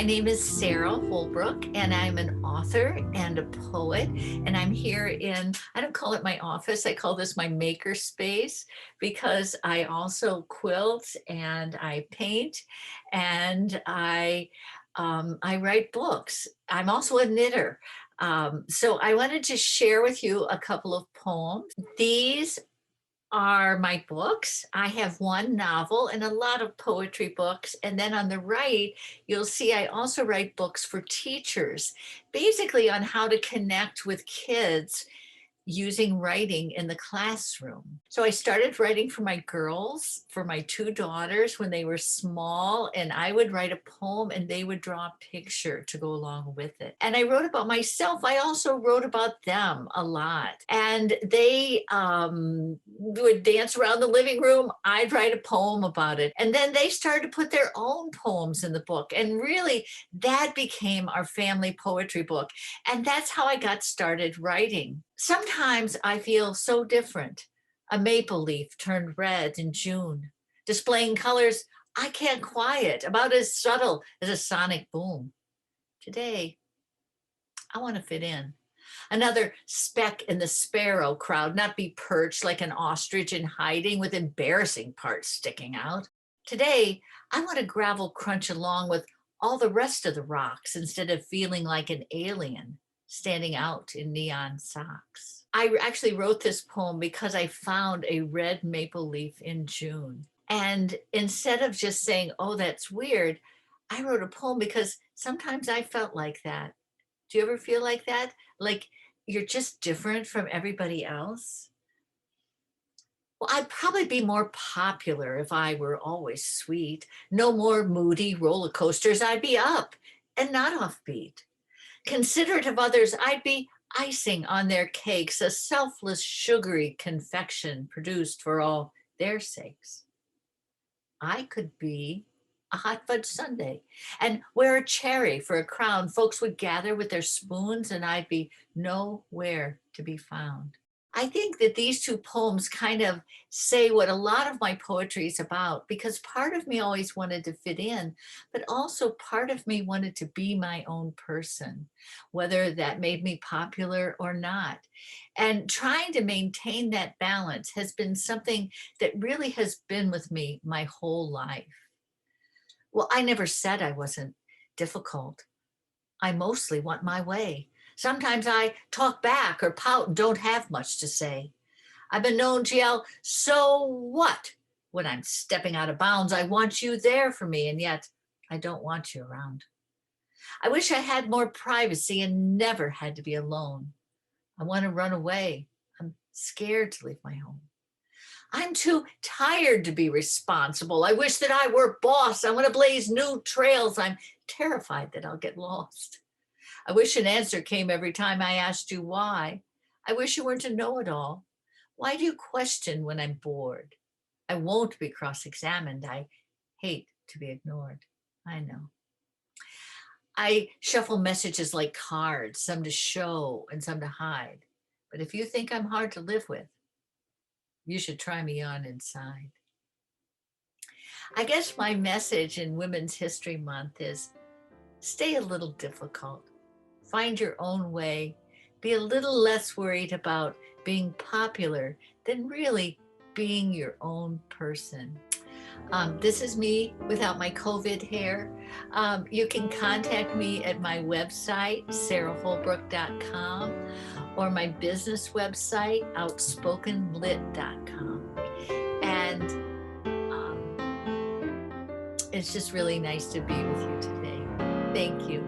My name is Sarah Holbrook, and I'm an author and a poet. And I'm here in, I don't call it my office, I call this my maker space because I also quilt and I paint and I write books. I'm also a knitter. So I wanted to share with you a couple of poems. These are my books. I have one novel and a lot of poetry books. And then on the right, you'll see I also write books for teachers, basically on how to connect with kids using writing in the classroom. So I started writing for my girls, for my two daughters when they were small, and I would write a poem and they would draw a picture to go along with it. And I wrote about myself. I also wrote about them a lot. And they would dance around the living room. I'd write a poem about it. And then they started to put their own poems in the book. And really, that became our family poetry book. And that's how I got started writing. Sometimes I feel so different. A maple leaf turned red in June, displaying colors I can't quiet, about as subtle as a sonic boom. Today, I want to fit in. Another speck in the sparrow crowd, not be perched like an ostrich in hiding with embarrassing parts sticking out. Today, I want to gravel crunch along with all the rest of the rocks instead of feeling like an alien standing out in neon socks. I actually wrote this poem because I found a red maple leaf in June. And instead of just saying, oh, that's weird, I wrote a poem because sometimes I felt like that. Do you ever feel like that? Like you're just different from everybody else? Well, I'd probably be more popular if I were always sweet. No more moody roller coasters. I'd be up and not offbeat. Considerate of others, I'd be icing on their cakes, a selfless, sugary confection produced for all their sakes. I could be a hot fudge sundae and wear a cherry for a crown. Folks would gather with their spoons and I'd be nowhere to be found. I think that these two poems kind of say what a lot of my poetry is about because part of me always wanted to fit in, but also part of me wanted to be my own person, whether that made me popular or not. And trying to maintain that balance has been something that really has been with me my whole life. Well, I never said I wasn't difficult. I mostly want my way. Sometimes I talk back or pout and don't have much to say. I've been known to yell, so what? When I'm stepping out of bounds, I want you there for me, and yet I don't want you around. I wish I had more privacy and never had to be alone. I want to run away. I'm scared to leave my home. I'm too tired to be responsible. I wish that I were boss. I want to blaze new trails. I'm terrified that I'll get lost. I wish an answer came every time I asked you why. I wish you weren't a know-it-all. Why do you question when I'm bored? I won't be cross-examined. I hate to be ignored. I know. I shuffle messages like cards, some to show and some to hide. But if you think I'm hard to live with, you should try me on inside. I guess my message in Women's History Month is stay a little difficult. Find your own way. Be a little less worried about being popular than really being your own person. This is me without my COVID hair. You can contact me at my website, sarahholbrook.com, or my business website, outspokenlit.com. And it's just really nice to be with you today. Thank you.